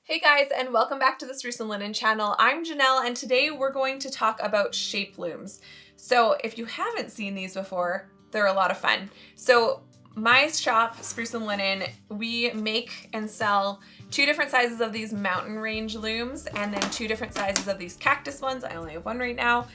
Hey guys, and welcome back to the Spruce and Linen channel. I'm Janelle, and today we're going to talk about shape looms. So if you haven't seen these before, they're a lot of fun. So my shop, Spruce and Linen, we make and sell two different sizes of these mountain range looms and then two different sizes of these cactus ones. I only have one right now.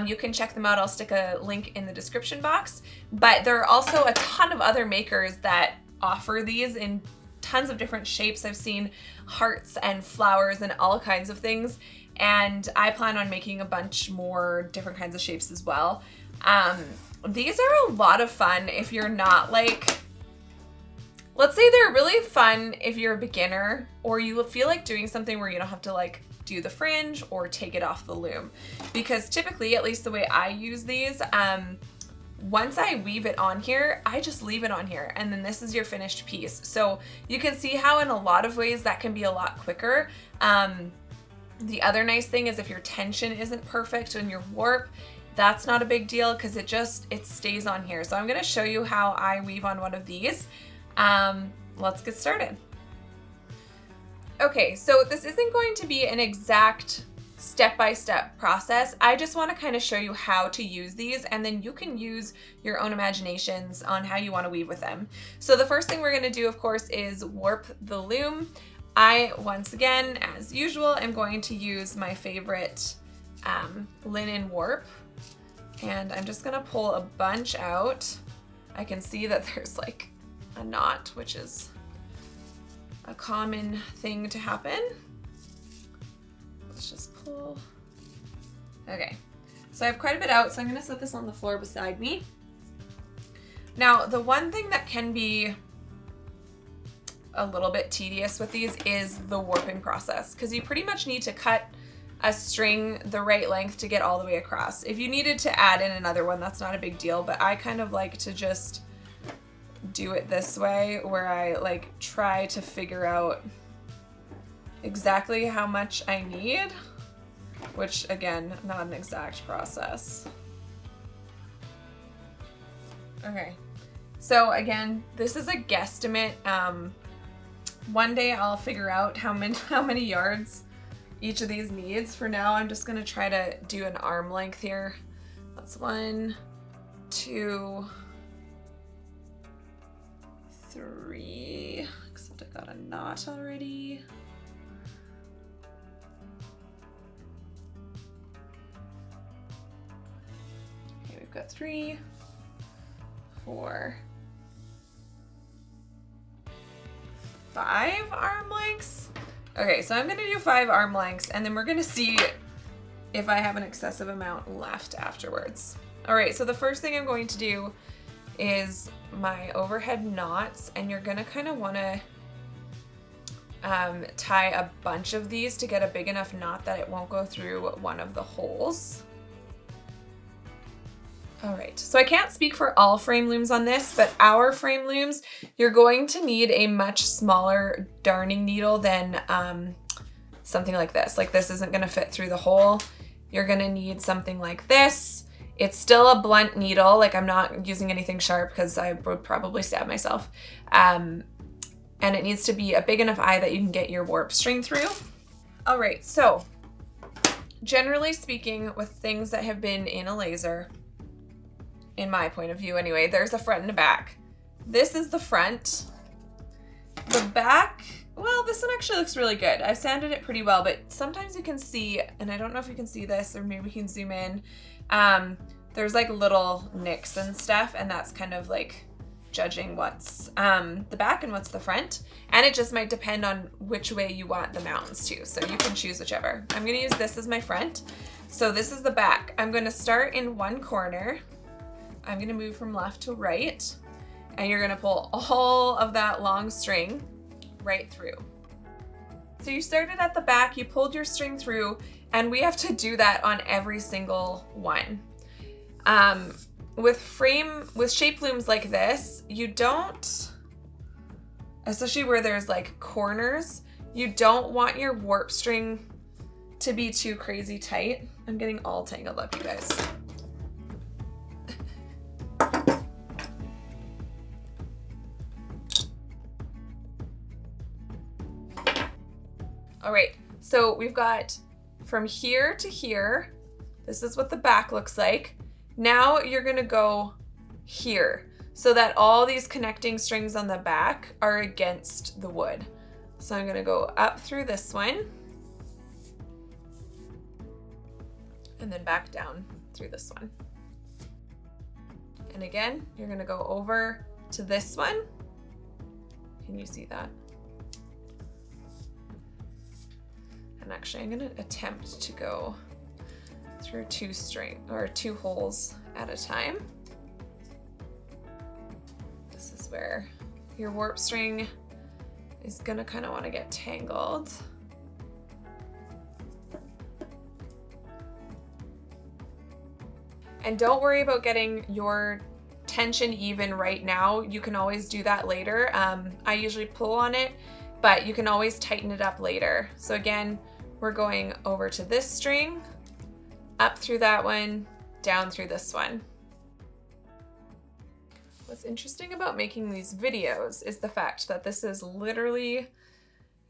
You can check them out. I'll stick a link in the description box. But there are also a ton of other makers that offer these in tons of different shapes. I've seen hearts and flowers and all kinds of things, and I plan on making a bunch more different kinds of shapes as well. These are a lot of fun if you're not like, let's say they're really fun if you're a beginner or you feel like doing something where you don't have to like do the fringe or take it off the loom, because typically, at least the way I use these, once I weave it on here, I just leave it on here, and then this is your finished piece. So you can see how in a lot of ways that can be a lot quicker. The other nice thing is if your tension isn't perfect and your warp, that's not a big deal because it stays on here. So I'm gonna show you how I weave on one of these. Let's get started. Okay, so this isn't going to be an exact step-by-step process. I just want to kind of show you how to use these, and then you can use your own imaginations on how you want to weave with them. So the first thing we're going to do, of course, is warp the loom. I, once again, as usual, am going to use my favorite linen warp, and I'm just going to pull a bunch out. I can see that there's like a knot, which is a common thing to happen. Let's just pull. Okay, so I have quite a bit out, so I'm gonna set this on the floor beside me. Now, the one thing that can be a little bit tedious with these is the warping process, because you pretty much need to cut a string the right length to get all the way across. If you needed to add in another one, that's not a big deal, but I kind of like to just do it this way, where I like try to figure out exactly how much I need, which again, not an exact process. Okay, so again, this is a guesstimate. One day I'll figure out how many yards each of these needs. For now, I'm just gonna try to do an arm length here. That's 1, 2, 3, except I got a knot already. Okay, we've got 3, 4, 5 arm lengths. Okay, so I'm gonna do 5 arm lengths, and then we're gonna see if I have an excessive amount left afterwards. All right, so the first thing I'm going to do is my overhead knots, and you're gonna kind of want to tie a bunch of these to get a big enough knot that it won't go through one of the holes. All right, so I can't speak for all frame looms on this, but our frame looms, you're going to need a much smaller darning needle than something like this. Like this isn't gonna fit through the hole. You're gonna need something like this. It's still a blunt needle, like I'm not using anything sharp because I would probably stab myself. And it needs to be a big enough eye that you can get your warp string through. All right, so generally speaking, with things that have been in a laser, in my point of view anyway, there's a front and a back. This is the front. The back, well, this one actually looks really good. I've sanded it pretty well, but sometimes you can see, and I don't know if you can see this, or maybe we can zoom in, there's like little nicks and stuff, and that's kind of like judging what's the back and what's the front, and it just might depend on which way you want the mountains to, so you can choose whichever. I'm gonna use this as my front, so this is the back. I'm gonna start in one corner. I'm gonna move from left to right, and you're gonna pull all of that long string right through. So you started at the back, you pulled your string through, and we have to do that on every single one. With shape looms like this, you don't, especially where there's like corners, you don't want your warp string to be too crazy tight. I'm getting all tangled up, you guys. All right, so we've got from here to here. This is what the back looks like. Now you're gonna go here so that all these connecting strings on the back are against the wood. So I'm gonna go up through this one and then back down through this one. And again, you're gonna go over to this one. Can you see that? And actually I'm gonna attempt to go through two holes at a time. This is where your warp string is gonna kind of want to get tangled. And don't worry about getting your tension even right now. You can always do that later. I usually pull on it, but you can always tighten it up later. So again, we're going over to this string, up through that one, down through this one. What's interesting about making these videos is the fact that this is literally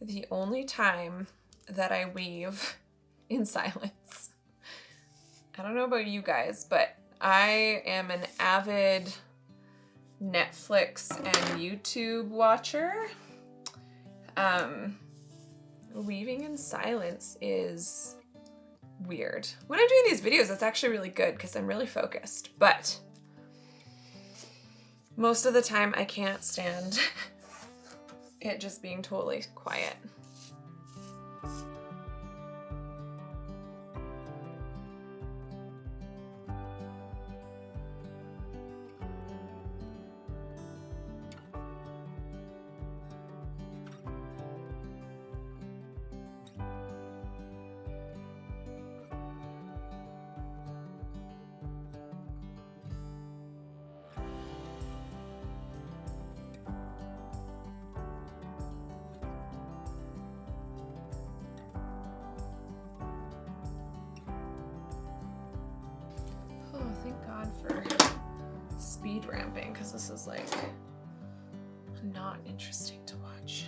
the only time that I weave in silence. I don't know about you guys, but I am an avid Netflix and YouTube watcher. Weaving in silence is weird. When I'm doing these videos, it's actually really good because I'm really focused, but most of the time I can't stand it just being totally quiet. Thank God for speed ramping, because this is like not interesting to watch.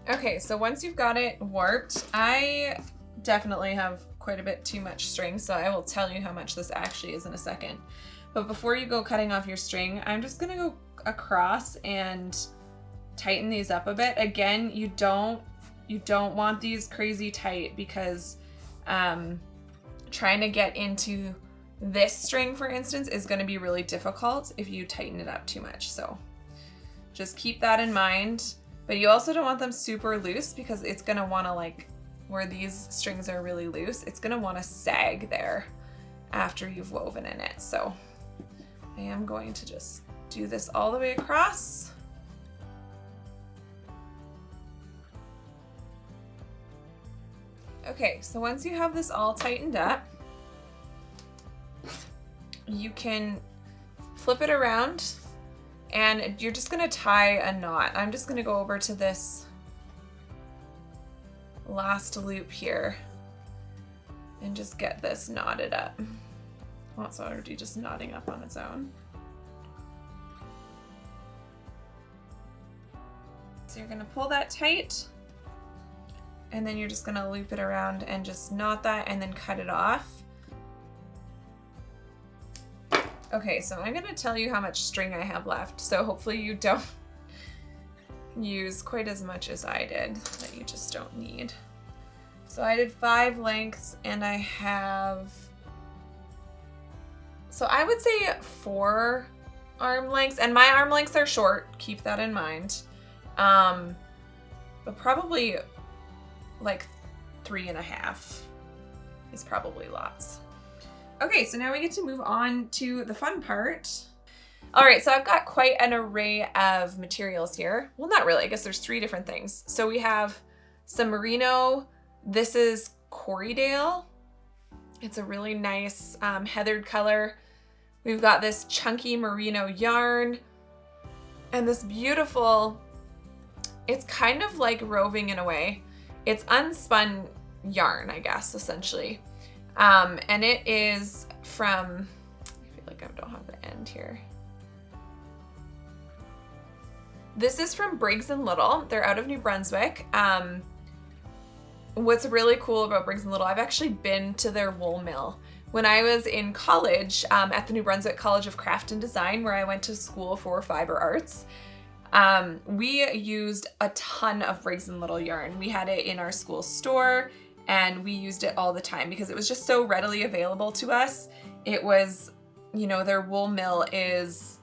Okay, so once you've got it warped, I definitely have quite a bit too much string, so I will tell you how much this actually is in a second. But before you go cutting off your string, I'm just gonna go across and tighten these up a bit. Again, you don't want these crazy tight, because trying to get into this string, for instance, is gonna be really difficult if you tighten it up too much. So just keep that in mind. But you also don't want them super loose, because it's gonna wanna, like, where these strings are really loose, it's gonna wanna sag there after you've woven in it. So I am going to just do this all the way across. Okay, so once you have this all tightened up, you can flip it around and you're just gonna tie a knot. I'm just gonna go over to this last loop here and just get this knotted up. Well, it's already just knotting up on its own. So you're gonna pull that tight, and then you're just gonna loop it around and just knot that and then cut it off. Okay, so I'm gonna tell you how much string I have left, so hopefully you don't use quite as much as I did that you just don't need. So I did 5 lengths, and I have, so I would say 4 arm lengths, and my arm lengths are short, keep that in mind. But probably like 3.5 is probably lots. Okay, so now we get to move on to the fun part. All right, so I've got quite an array of materials here. Well, not really, I guess there's 3 different things. So we have some merino. This is Corriedale. It's a really nice heathered color. We've got this chunky merino yarn and this beautiful, it's kind of like roving in a way. It's unspun yarn, I guess, essentially. And it is from, I feel like I don't have the end here. This is from Briggs & Little. They're out of New Brunswick. What's really cool about Briggs & Little, I've actually been to their wool mill. When I was in college at the New Brunswick College of Craft and Design, where I went to school for fiber arts, we used a ton of Briggs & Little yarn. We had it in our school store and we used it all the time because it was just so readily available to us. It was, you know, their wool mill is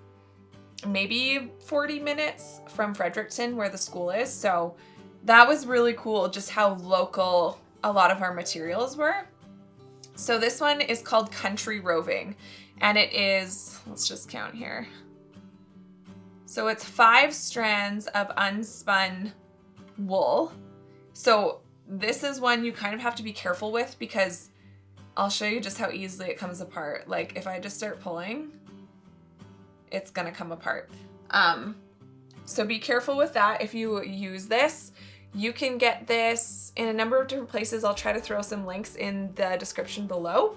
maybe 40 minutes from Fredericton where the school is. So that was really cool just how local a lot of our materials were. So this one is called Country Roving, and it is, let's just count here. So it's 5 strands of unspun wool. So this is one you kind of have to be careful with because I'll show you just how easily it comes apart. Like if I just start pulling, it's gonna come apart. So be careful with that if you use this. You can get this in a number of different places. I'll try to throw some links in the description below.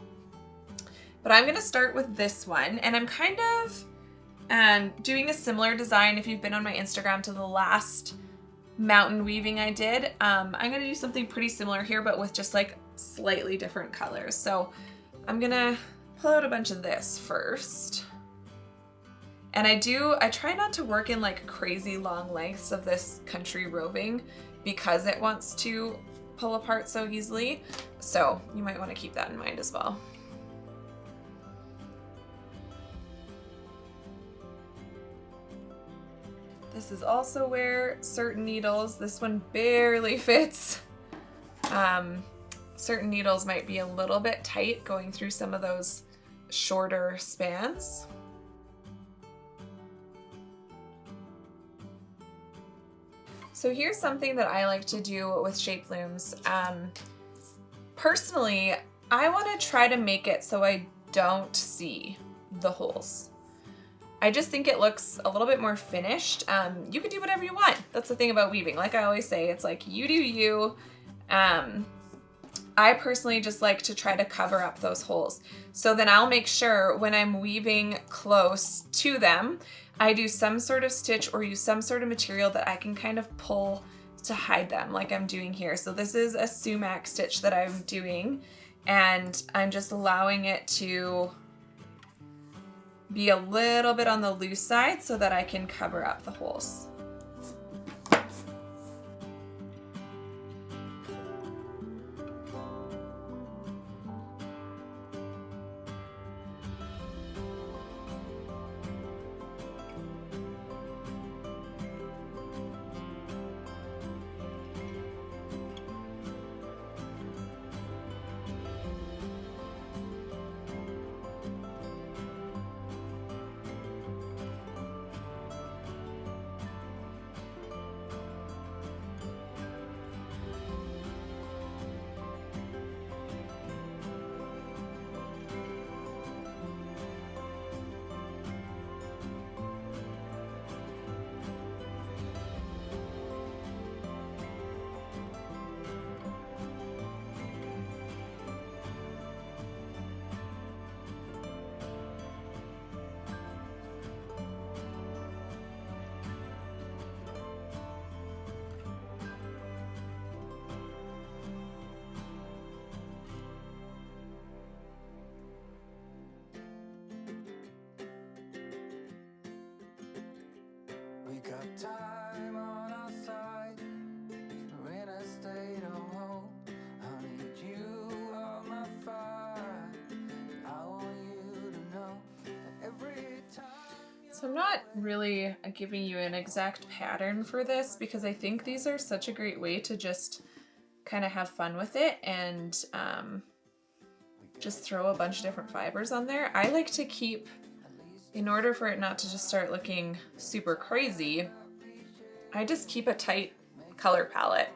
But I'm gonna start with this one, and I'm kind of doing a similar design if you've been on my Instagram to the last mountain weaving I did. I'm gonna do something pretty similar here, but with just like slightly different colors. So I'm gonna pull out a bunch of this first. And I try not to work in like crazy long lengths of this Country Roving because it wants to pull apart so easily. So you might want to keep that in mind as well. This is also where certain needles, this one barely fits. Certain needles might be a little bit tight going through some of those shorter spans. So here's something that I like to do with shape looms. Personally, I want to try to make it so I don't see the holes. I just think it looks a little bit more finished. You can do whatever you want. That's the thing about weaving. Like I always say, it's like you do you. I personally just like to try to cover up those holes. So then I'll make sure when I'm weaving close to them, I do some sort of stitch or use some sort of material that I can kind of pull to hide them like I'm doing here. So this is a sumac stitch that I'm doing, and I'm just allowing it to be a little bit on the loose side so that I can cover up the holes. Got time on our side. We're in a state of hope. I need you on my fire. I want you to know that every time. So I'm not really giving you an exact pattern for this because I think these are such a great way to just kind of have fun with it and just throw a bunch of different fibers on there. I like to keep, in order for it not to just start looking super crazy, I just keep a tight color palette.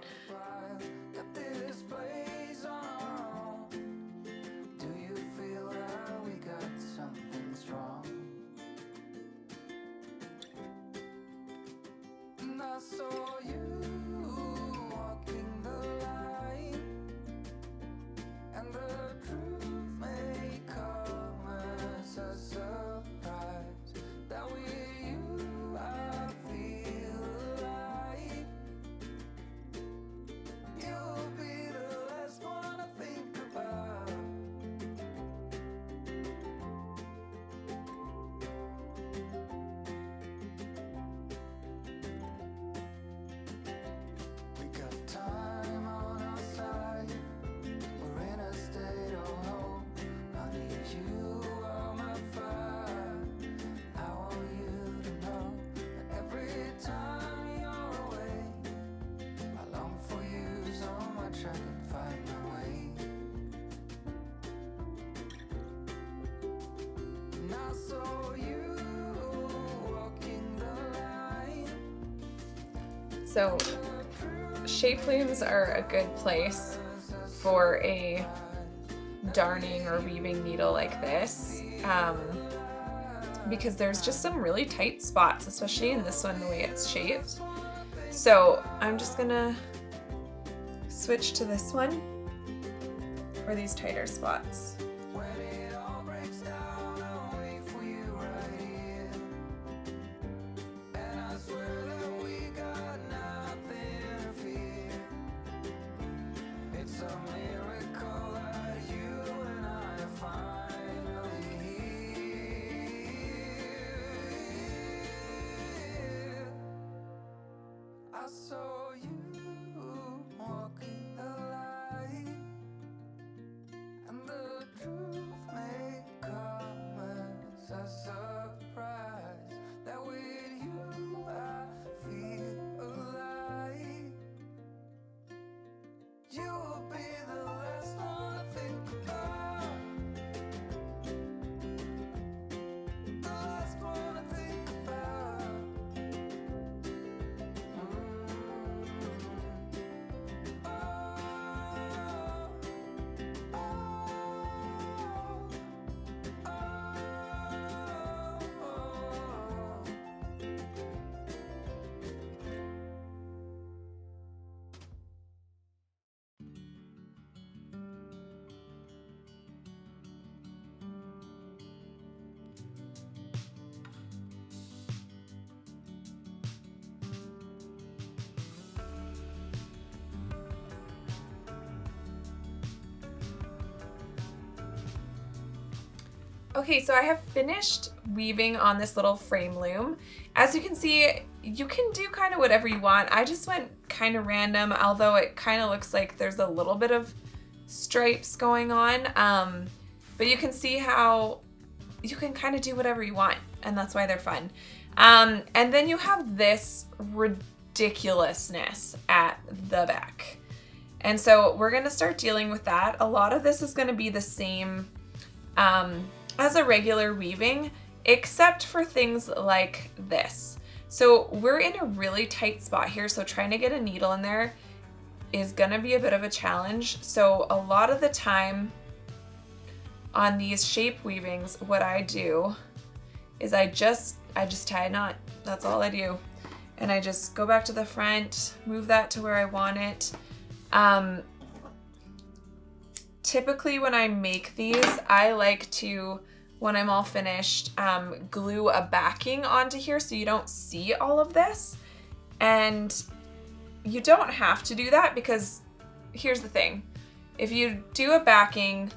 So shape looms are a good place for a darning or weaving needle like this, because there's just some really tight spots, especially in this one, the way it's shaped. So I'm just gonna switch to this one for these tighter spots. I saw you walking the line, and the truth may come as a surprise. That with you I feel alive. You will be the last one to think about, the last one to think about. Okay, so I have finished weaving on this little frame loom. As you can see, you can do kind of whatever you want. I just went kind of random, although it kind of looks like there's a little bit of stripes going on. But you can see how you can kind of do whatever you want, and that's why they're fun. And then you have this ridiculousness at the back. And so we're gonna start dealing with that. A lot of this is gonna be the same as a regular weaving, except for things like this. So we're in a really tight spot here, so trying to get a needle in there is gonna be a bit of a challenge. So a lot of the time on these shape weavings, what I do is I just tie a knot. That's all I do. And I just go back to the front, move that to where I want it. Typically when I make these, I like to, when I'm all finished, glue a backing onto here so you don't see all of this. And you don't have to do that, because here's the thing. If you do a backing,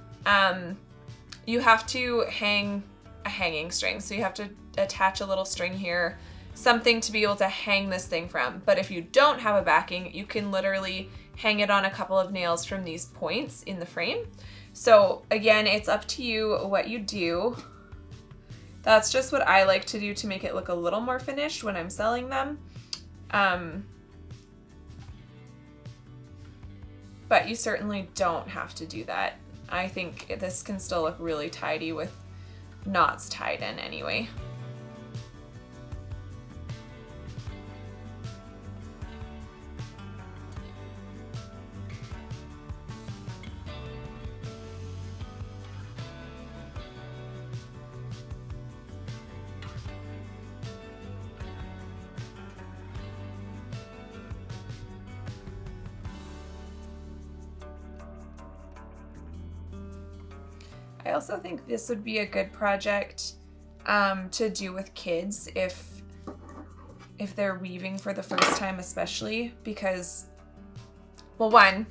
you have to hang a hanging string. So you have to attach a little string here, something to be able to hang this thing from. But if you don't have a backing, you can literally hang it on a couple of nails from these points in the frame. So again, it's up to you what you do. That's just what I like to do to make it look a little more finished when I'm selling them. But you certainly don't have to do that. I think this can still look really tidy with knots tied in anyway. I also think this would be a good project to do with kids if they're weaving for the first time, especially because, well, one,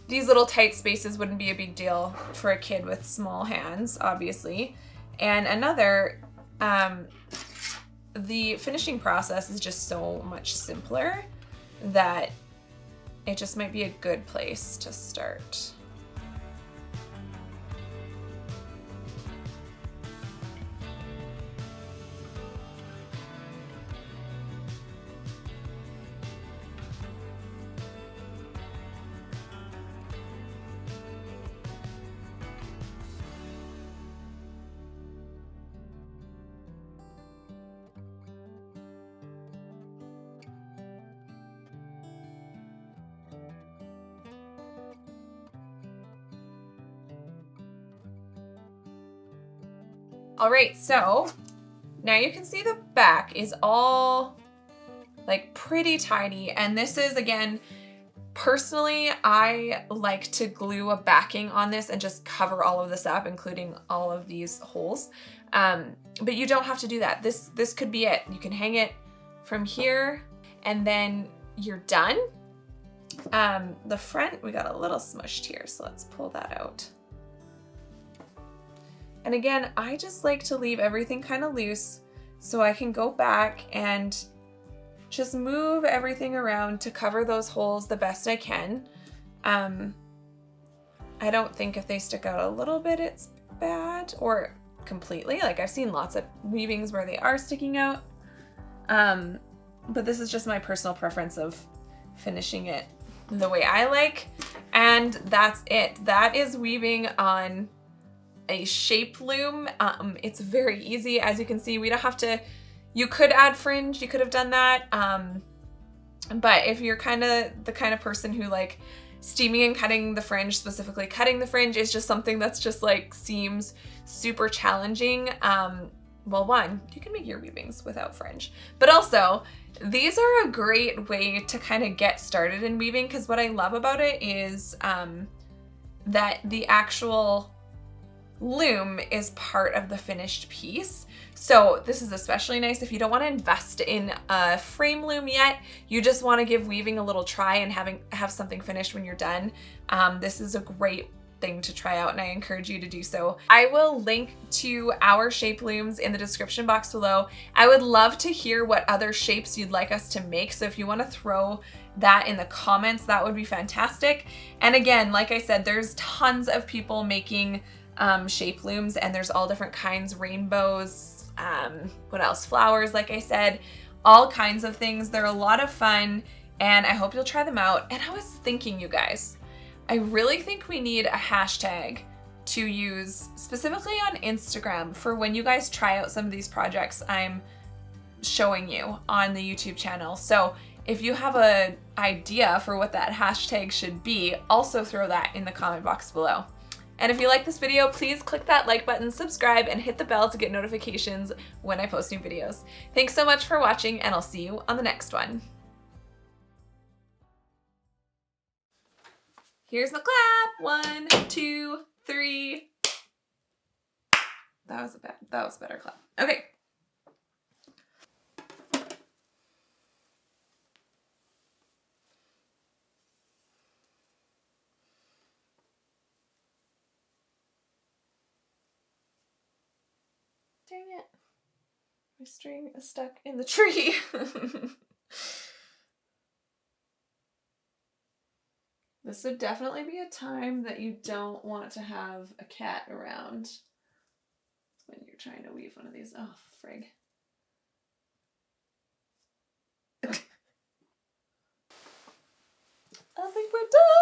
these little tight spaces wouldn't be a big deal for a kid with small hands, obviously. And another, the finishing process is just so much simpler that it just might be a good place to start. All right, so now you can see the back is all like pretty tiny. And this is, again, personally, I like to glue a backing on this and just cover all of this up, including all of these holes. But you don't have to do that. This could be it. You can hang it from here and then you're done. The front, we got a little smushed here, so let's pull that out. And again, I just like to leave everything kind of loose so I can go back and just move everything around to cover those holes the best I can. I don't think if they stick out a little bit, it's bad, or completely. Like, I've seen lots of weavings where they are sticking out. But this is just my personal preference of finishing it the way I like. And that's it. That is weaving on a shape loom. It's very easy. As you can see, we don't have to, you could add fringe, you could have done that. But if you're kind of the kind of person who like steaming and cutting the fringe, specifically cutting the fringe is just something that's just like seems super challenging. Well, one, you can make your weavings without fringe, but also these are a great way to kind of get started in weaving, because what I love about it is that the actual loom is part of the finished piece. So this is especially nice if you don't want to invest in a frame loom yet. You just want to give weaving a little try and have something finished when you're done. This is a great thing to try out, and I encourage you to do so. I will link to our shape looms in the description box below. I would love to hear what other shapes you'd like us to make. So if you want to throw that in the comments, that would be fantastic. And again, like I said, there's tons of people making shape looms, and there's all different kinds, rainbows, what else, flowers, like I said, all kinds of things. They're a lot of fun, and I hope you'll try them out. And I was thinking, you guys, I really think we need a hashtag to use specifically on Instagram for when you guys try out some of these projects I'm showing you on the YouTube channel. So if you have an idea for what that hashtag should be, also throw that in the comment box below. And if you like this video, please click that like button, subscribe, and hit the bell to get notifications when I post new videos. Thanks so much for watching, and I'll see you on the next one. Here's my clap. 1, 2, 3. That was a better clap. Okay. Dang it. My string is stuck in the tree. This would definitely be a time that you don't want to have a cat around when you're trying to weave one of these. Oh, frig. I think we're done.